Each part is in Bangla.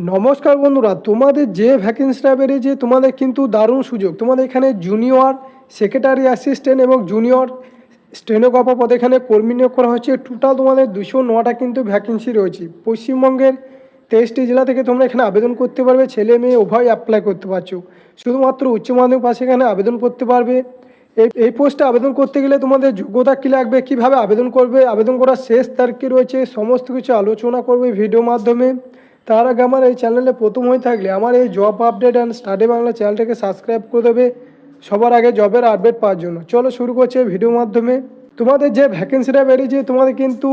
নমস্কার বন্ধুরা, তোমাদের যে ভ্যাকেন্সিটা বেরিয়েছে তোমাদের কিন্তু দারুণ সুযোগ। তোমাদের এখানে জুনিয়র সেক্রেটারি অ্যাসিস্ট্যান্ট এবং জুনিয়র স্টেনোগ্রাফার পদে এখানে কর্মী নিয়োগ করা হচ্ছে। টোটাল তোমাদের 209টা কিন্তু ভ্যাকেন্সি রয়েছে। পশ্চিমবঙ্গের 23টি জেলা থেকে তোমরা এখানে আবেদন করতে পারবে। ছেলে মেয়ে উভয় অ্যাপ্লাই করতে পারছো। শুধুমাত্র উচ্চ মাধ্যমিক পাশে এখানে আবেদন করতে পারবে। এই পোস্টে আবেদন করতে গেলে তোমাদের যোগ্যতা কী লাগবে, কীভাবে আবেদন করবে, আবেদন করার শেষ তারিখ কী রয়েছে, সমস্ত কিছু আলোচনা করবে ভিডিও মাধ্যমে। তার আগে আমার এই চ্যানেলে প্রথম হয়ে থাকলে আমার এই job update and study Bangla চ্যানেলটাকে সাবস্ক্রাইব করে দেবে সবার আগে জবের আপডেট পাওয়ার জন্য। চলো শুরু করছে ভিডিও মাধ্যমে। তোমাদের যে ভ্যাকেন্সিটা বেরিয়েছে তোমাদের কিন্তু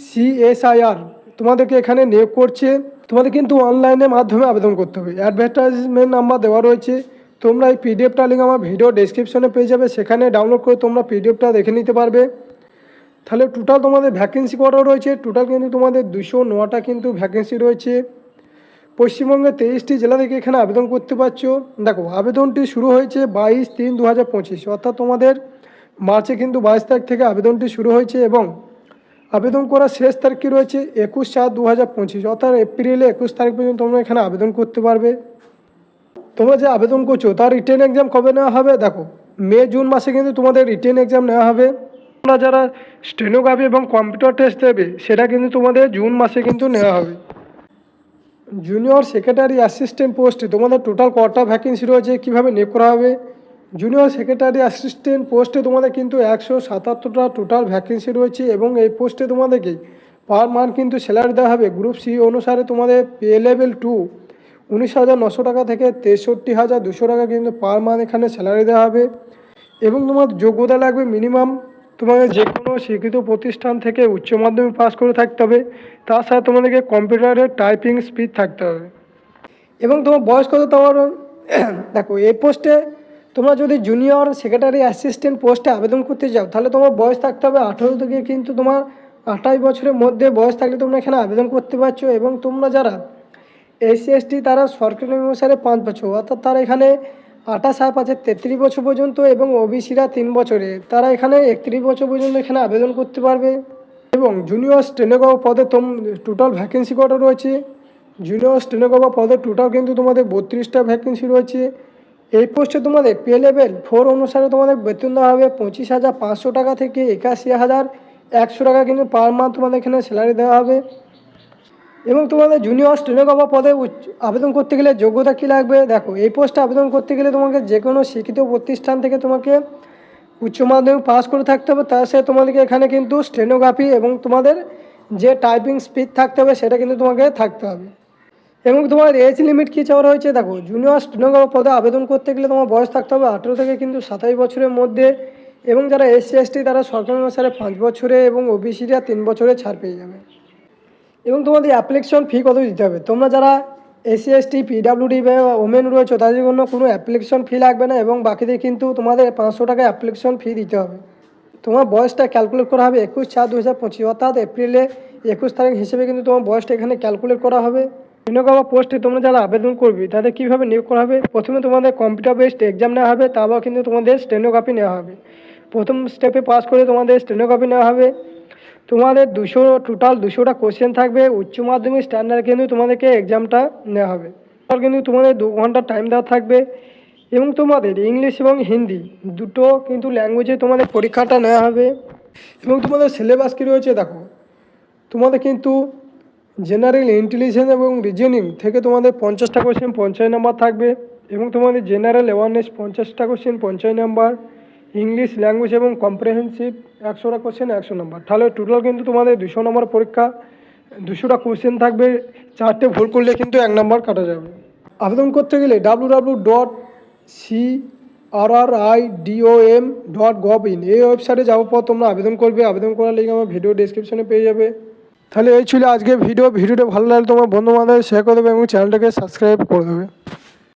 CSIR তোমাদেরকে এখানে নিয়োগ করছে। তোমাদের কিন্তু অনলাইনের মাধ্যমে আবেদন করতে হবে। অ্যাডভার্টাইজমেন্ট নাম্বার দেওয়া রয়েছে। তোমরা এই পিডিএফটা লিঙ্ক আমার ভিডিও ডেসক্রিপশনে পেয়ে যাবে, সেখানে ডাউনলোড করে তোমরা পিডিএফটা দেখে নিতে পারবে। তাহলে টোটাল তোমাদের ভ্যাকেন্সি কটা রয়েছে, টোটাল কিন্তু তোমাদের 209টা কিন্তু ভ্যাকেন্সি রয়েছে। পশ্চিমবঙ্গের 23টি জেলা থেকে এখানে আবেদন করতে পারছো। দেখো, আবেদনটি শুরু হয়েছে 22/3/2025, অর্থাৎ তোমাদের মার্চে কিন্তু 22 তারিখ থেকে আবেদনটি শুরু হয়েছে এবং আবেদন করার শেষ তারিখ কী রয়েছে 21/4/2025, অর্থাৎ এপ্রিলে 21 তারিখ পর্যন্ত তোমরা এখানে আবেদন করতে পারবে। তোমরা যে আবেদন করছো তার রিটেন এক্সাম কবে নেওয়া হবে, দেখো মে-জুন মাসে কিন্তু তোমাদের রিটেন এক্সাম নেওয়া হবে। তোমরা যারা স্টেনোগ্রাফি এবং কম্পিউটার টেস্ট দেবে সেটা কিন্তু তোমাদের জুন মাসে কিন্তু নেওয়া হবে। জুনিয়র সেক্রেটারি অ্যাসিস্ট্যান্ট পোস্টে তোমাদের টোটাল কটা ভ্যাকেন্সি রয়েছে, কীভাবে নিয়োগ করা হবে। জুনিয়র সেক্রেটারি অ্যাসিস্ট্যান্ট পোস্টে তোমাদের কিন্তু 177টা টোটাল ভ্যাকেন্সি রয়েছে এবং এই পোস্টে তোমাদেরকে পার মান্থ কিন্তু স্যালারি দেওয়া হবে। গ্রুপ সি অনুসারে তোমাদের পে লেভেল 2 19,900 টাকা থেকে 63,200 টাকা কিন্তু পার মান্থ এখানে স্যালারি দেওয়া হবে। এবং তোমার যোগ্যতা লাগবে মিনিমাম তোমাদের যে কোনো শিক্ষিত প্রতিষ্ঠান থেকে উচ্চ মাধ্যমিক পাস করে থাকতে হবে। তার সাথে তোমাদেরকে কম্পিউটারের টাইপিং স্পিড থাকতে হবে এবং তোমার বয়স কত তোমার। দেখো, এই পোস্টে তোমরা যদি জুনিয়র সেক্রেটারি অ্যাসিস্ট্যান্ট পোস্টে আবেদন করতে চাও তাহলে তোমার বয়স থাকতে হবে 18 থেকে কিন্তু তোমার 28 বছরের মধ্যে বয়স থাকলে তোমরা এখানে আবেদন করতে পারছো। এবং তোমরা যারা SC/ST তারা সরকারি অনুসারে 5 বছর, অর্থাৎ তারা এখানে 28/5 33 বছর পর্যন্ত এবং ওবিসিরা 3 বছরে তারা এখানে 31 বছর পর্যন্ত এখানে আবেদন করতে পারবে। এবং জুনিয়র স্টেনোগ্রাফার পদে টোটাল ভ্যাকেন্সি কটা রয়েছে, জুনিয়র স্টেনোগ্রাফার পদে টোটাল কিন্তু তোমাদের 32টা ভ্যাকেন্সি রয়েছে। এই পোস্টে তোমাদের পে লেভেল 4 অনুসারে তোমাদের বেতন দেওয়া হবে 25,500 টাকা থেকে 81,100 টাকা কিন্তু পার মান্থ তোমাদের এখানে স্যালারি দেওয়া হবে। এবং তোমাদের জুনিয়র স্টেনোগ্রাফার পদে আবেদন করতে গেলে যোগ্যতা কী লাগবে, দেখো এই পোস্টে আবেদন করতে গেলে তোমাকে যে কোনো শিক্ষিত প্রতিষ্ঠান থেকে তোমাকে উচ্চ মাধ্যমিক পাস করে থাকতে হবে। তার সাথে তোমাদেরকে এখানে কিন্তু স্টেনোগ্রাফি এবং তোমাদের যে টাইপিং স্পিড থাকতে হবে সেটা কিন্তু তোমাকে থাকতে হবে। এবং তোমার এজ লিমিট কী চাওয়া হয়েছে, দেখো জুনিয়র স্টেনোগ্রাফার পদে আবেদন করতে গেলে তোমার বয়স থাকতে হবে 18 থেকে কিন্তু 27 বছরের মধ্যে। এবং যারা SC/ST তারা সরকারি অনুসারে 5 বছরে এবং ওবিসিরা 3 বছরে ছাড় পেয়ে যাবে। এবং তোমাদের অ্যাপ্লিকেশন ফি কত দিতে হবে, তোমরা যারা SC/ST PWD বা ওমেন রয়েছে তাদের জন্য কোনো অ্যাপ্লিকেশন ফি লাগবে না এবং বাকিদের কিন্তু তোমাদের 500 টাকা অ্যাপ্লিকেশন ফি দিতে হবে। তোমার বয়সটা ক্যালকুলেট করা হবে 21/4/2025, অর্থাৎ এপ্রিলে 21 তারিখ হিসেবে কিন্তু তোমার বয়সটা এখানে ক্যালকুলেট করা হবে। স্টেনোগ্রাফার পোস্টে তোমরা যারা আবেদন করবে তাদের কীভাবে নিয়োগ করা হবে, প্রথমে তোমাদের কম্পিউটার বেসড এক্সাম নেওয়া হবে, তারপর কিন্তু তোমাদের স্টেনোগ্রাফি নেওয়া হবে। প্রথম স্টেপে পাস করে তোমাদের স্টেনোগ্রাফি নেওয়া হবে। তোমাদের টোটাল 200টা কোশ্চেন থাকবে। উচ্চ মাধ্যমিক স্ট্যান্ডার্ড কিন্তু তোমাদেরকে এক্সামটা নেওয়া হবে। আর কিন্তু তোমাদের 2 ঘন্টা টাইম দেওয়া থাকবে এবং তোমাদের ইংলিশ এবং হিন্দি দুটো কিন্তু ল্যাঙ্গুয়েজে তোমাদের পরীক্ষাটা নেওয়া হবে। এবং তোমাদের সিলেবাস কী রয়েছে, দেখো তোমাদের কিন্তু জেনারেল ইন্টেলিজেন্স এবং রিজনিং থেকে তোমাদের 50টা কোশ্চেন 50 নাম্বার থাকবে এবং তোমাদের জেনারেল অ্যাওয়ারনেস 50টা কোশ্চেন 50 নাম্বার, ইংলিশ ল্যাঙ্গুয়েজ এবং কম্প্রিহেনসিভ 100টা কোশ্চেন 100 নম্বর। তাহলে টোটাল কিন্তু তোমাদের 200 নম্বর পরীক্ষা, 200টা কোশ্চেন থাকবে। 4টে ভুল করলে কিন্তু 1 নম্বর কাটা যাবে। আবেদন করতে গেলে www.crridom.gov.in এই ওয়েবসাইটে যাওয়ার পর তোমরা আবেদন করবে। আবেদন করার লিঙ্ক আমার ভিডিও ডেসক্রিপশনে পেয়ে যাবে। তাহলে এই ছিল আজকে ভিডিওটা ভালো লাগলে তোমার বন্ধু বান্ধব শেয়ার করে দেবে এবং চ্যানেলটাকে সাবস্ক্রাইব করে দেবে।